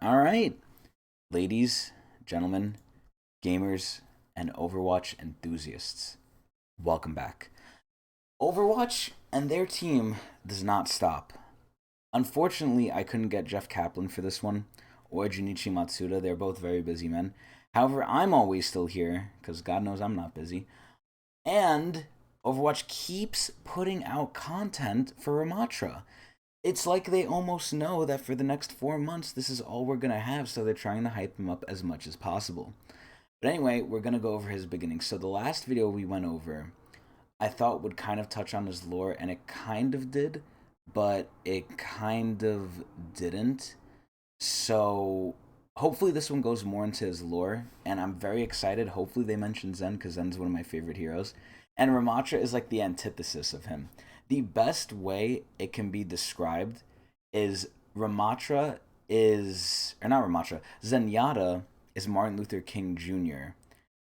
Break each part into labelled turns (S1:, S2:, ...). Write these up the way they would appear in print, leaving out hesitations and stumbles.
S1: All right, ladies, gentlemen, gamers, and Overwatch enthusiasts, welcome back. Overwatch and their team does not stop. Unfortunately, I couldn't get Jeff Kaplan for this one, or Junichi Matsuda. They're both very busy men. However, I'm always still here, because God knows I'm not busy. And Overwatch keeps putting out content for Ramattra. It's like they almost know that for the next 4 months, this is all we're gonna have, so they're trying to hype him up as much as possible. But anyway, we're gonna go over his beginning. So the last video we went over, I thought would kind of touch on his lore, and it kind of did, but it kind of didn't. So hopefully this one goes more into his lore, and I'm very excited. Hopefully they mention Zen, because Zen's one of my favorite heroes. And Ramattra is like the antithesis of him. The best way it can be described is Ramattra is, or not Ramattra, Zenyatta is Martin Luther King Jr.,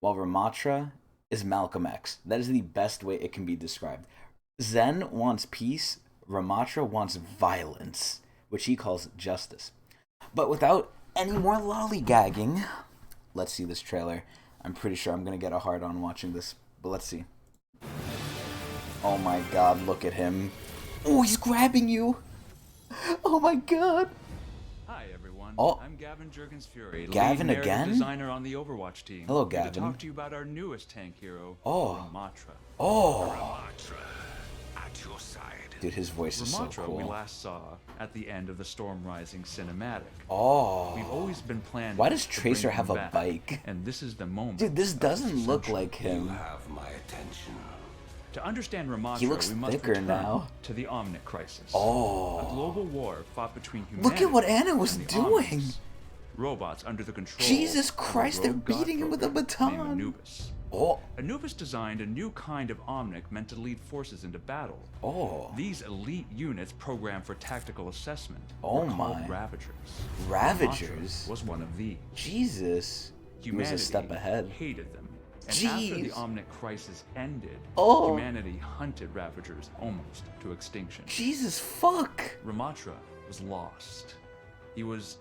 S1: while Ramattra is Malcolm X. That is the best way it can be described. Zen wants peace, Ramattra wants violence, which he calls justice. But without any more lollygagging, let's see this trailer. I'm pretty sure I'm going to get a hard on watching this, but let's see. Oh my god, look at him. Oh, he's grabbing you. Oh my god.
S2: Hi everyone,
S1: Oh,
S2: I'm Gavin Jurgens Fury,
S1: Gavin
S2: lead narrative
S1: again?
S2: designer on the Overwatch team.
S1: Hello,
S2: Here
S1: Gavin.
S2: to talk to you about our newest tank hero,
S1: Oh.
S2: Ramattra.
S1: Oh.
S3: Ramattra, at your side.
S1: Dude, his voice is so
S2: Ramattra
S1: cool.
S2: we last saw at the end of the Storm Rising cinematic.
S1: Oh.
S2: We've always been planning.
S1: Why does
S2: to
S1: Tracer
S2: bring him
S1: have a
S2: back,
S1: bike?
S2: And this is the moment.
S1: Dude, this
S2: of
S1: doesn't
S2: his
S1: look
S2: ascension.
S1: like
S3: You
S1: him.
S3: have my attention.
S2: To understand Ramattra,
S1: He looks
S2: we must
S1: thicker
S2: return
S1: now.
S2: to the Omnic Crisis.
S1: Oh.
S2: A global war fought between humanity.
S1: Look at what Anna was
S2: and the
S1: doing.
S2: Omnics, robots under the control
S1: Jesus
S2: of
S1: Christ,
S2: a
S1: they're
S2: rogue god
S1: beating him with a
S2: program named
S1: baton.
S2: Anubis.
S1: Oh.
S2: Anubis designed a new kind of Omnic meant to lead forces into battle.
S1: Oh.
S2: These elite units programmed for tactical assessment
S1: Oh
S2: were called
S1: my.
S2: Ravagers.
S1: Ravagers?
S2: Ramattra was one of these.
S1: Jesus. He was
S2: Humanity
S1: a step ahead.
S2: hated them. And
S1: Jeez.
S2: after the Omnic crisis ended,
S1: Oh.
S2: humanity hunted Ravagers almost to extinction.
S1: Jesus fuck.
S2: Ramattra was lost. He was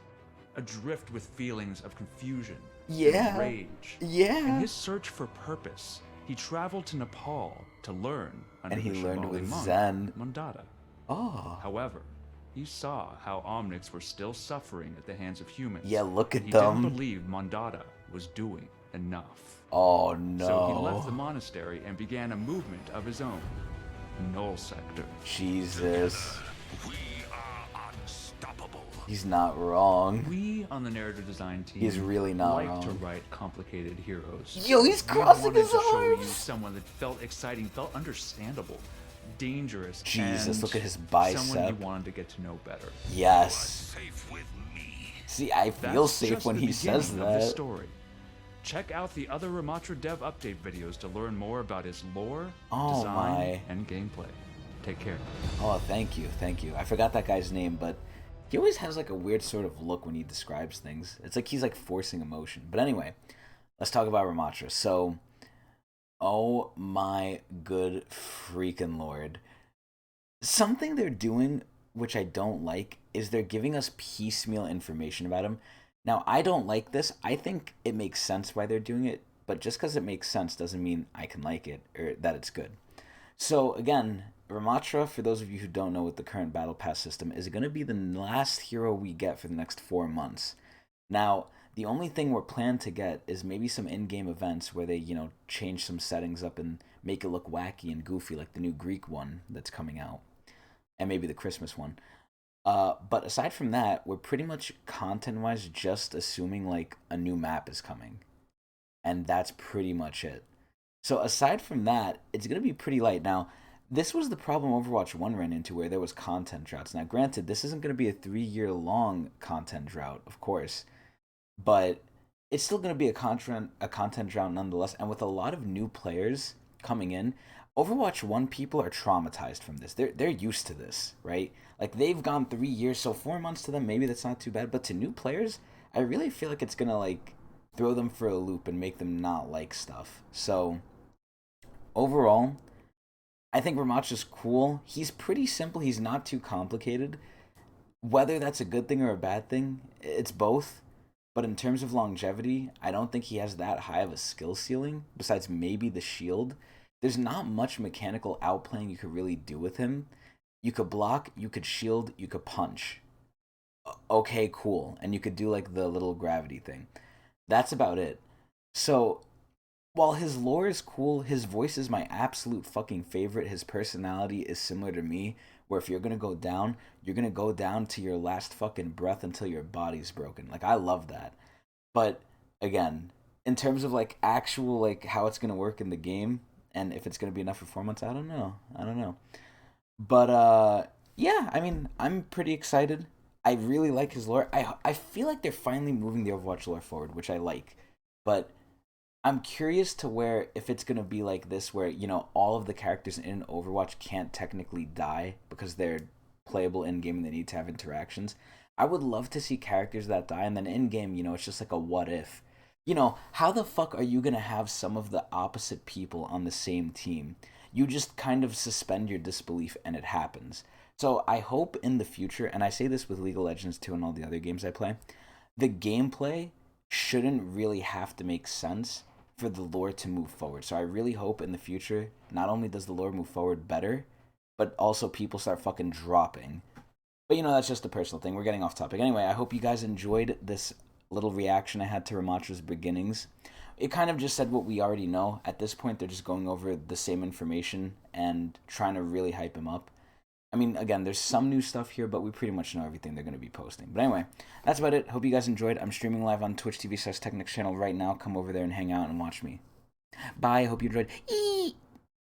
S2: adrift with feelings of confusion
S1: Yeah.
S2: and rage.
S1: Yeah.
S2: In his search for purpose, he traveled to Nepal to learn under
S1: And he
S2: the
S1: learned
S2: Shivali
S1: with
S2: monk,
S1: Zen.
S2: Mandada.
S1: Oh.
S2: However, he saw how Omnics were still suffering at the hands of humans.
S1: Yeah, look at
S2: he
S1: them.
S2: didn't believe Mandada was doing enough.
S1: Oh no.
S2: So he left the monastery and began a movement of his own. Null Sector.
S1: Jesus.
S3: We are unstoppable.
S1: He's not wrong.
S2: We on the narrative design team
S1: He's really not
S2: like to
S1: wrong.
S2: write complicated heroes.
S1: Yo, he's
S2: We
S1: crossing
S2: wanted
S1: his
S2: to show you
S1: arms.
S2: someone that felt exciting, felt understandable, dangerous,
S1: Jesus,
S2: and
S1: look at his
S2: someone
S1: bicep.
S2: you wanted to get to know better.
S1: Yes.
S3: Safe with me.
S1: See, I feel
S2: That's
S1: safe
S2: just
S1: when
S2: the
S1: he says
S2: beginning of the
S1: that.
S2: story. Check out the other Ramattra dev update videos to learn more about his lore,
S1: Oh
S2: design,
S1: my.
S2: and gameplay. Take care.
S1: Oh, thank you, thank you. I forgot that guy's name, but he always has like a weird sort of look when he describes things. It's like he's like forcing emotion. But anyway, let's talk about Ramattra. So, oh my good freaking lord. Something they're doing which I don't like is they're giving us piecemeal information about him. Now, I don't like this. I think it makes sense why they're doing it, but just because it makes sense doesn't mean I can like it or that it's good. So again, Ramattra, for those of you who don't know what the current battle pass system is, going to be the last hero we get for the next 4 months. Now, the only thing we're planned to get is maybe some in-game events where they, change some settings up and make it look wacky and goofy, like the new Greek one that's coming out, and maybe the Christmas one. But aside from that, we're pretty much content-wise just assuming like a new map is coming, and that's pretty much it. So aside from that, it's gonna be pretty light. Now, this was the problem Overwatch 1 ran into where there was content droughts. Now, granted, this isn't gonna be a 3-year long content drought, of course, but it's still gonna be a content drought nonetheless. And with a lot of new players coming in, Overwatch 1 people are traumatized from this. They're used to this, right? Like they've gone 3 years, so 4 months to them, maybe that's not too bad. But to new players, I really feel like it's gonna like throw them for a loop and make them not like stuff. So overall, I think Ramattra's cool. He's pretty simple. He's not too complicated. Whether that's a good thing or a bad thing, it's both. But in terms of longevity, I don't think he has that high of a skill ceiling, besides maybe the shield. There's not much mechanical outplaying you could really do with him. You could block, you could shield, you could punch. Okay, cool. And you could do like the little gravity thing. That's about it. So while his lore is cool, his voice is my absolute fucking favorite. His personality is similar to me, where if you're gonna go down, you're gonna go down to your last fucking breath until your body's broken. Like I love that. But again, in terms of like actual like how it's gonna work in the game and if it's gonna be enough for 4 months, I don't know. I don't know. But yeah, I mean, I'm pretty excited. I really like his lore. I feel like they're finally moving the Overwatch lore forward, which I like. But I'm curious to where if it's gonna be like this, where all of the characters in Overwatch can't technically die because they're playable in game and they need to have interactions. I would love to see characters that die, and then in game, it's just like a what if. How the fuck are you gonna have some of the opposite people on the same team? You just kind of suspend your disbelief, and it happens. So I hope in the future, and I say this with League of Legends too, and all the other games I play, the gameplay shouldn't really have to make sense for the lore to move forward. So I really hope in the future, not only does the lore move forward better, but also people start fucking dropping. But that's just a personal thing. We're getting off topic. Anyway, I hope you guys enjoyed this little reaction I had to Ramatra's beginnings. It kind of just said what we already know. At this point, they're just going over the same information and trying to really hype him up. I mean, again, there's some new stuff here, but we pretty much know everything they're going to be posting. But anyway, that's about it. Hope you guys enjoyed. I'm streaming live on Twitch TV/Tecnics channel right now. Come over there and hang out and watch me. Bye. Hope you enjoyed. Eee!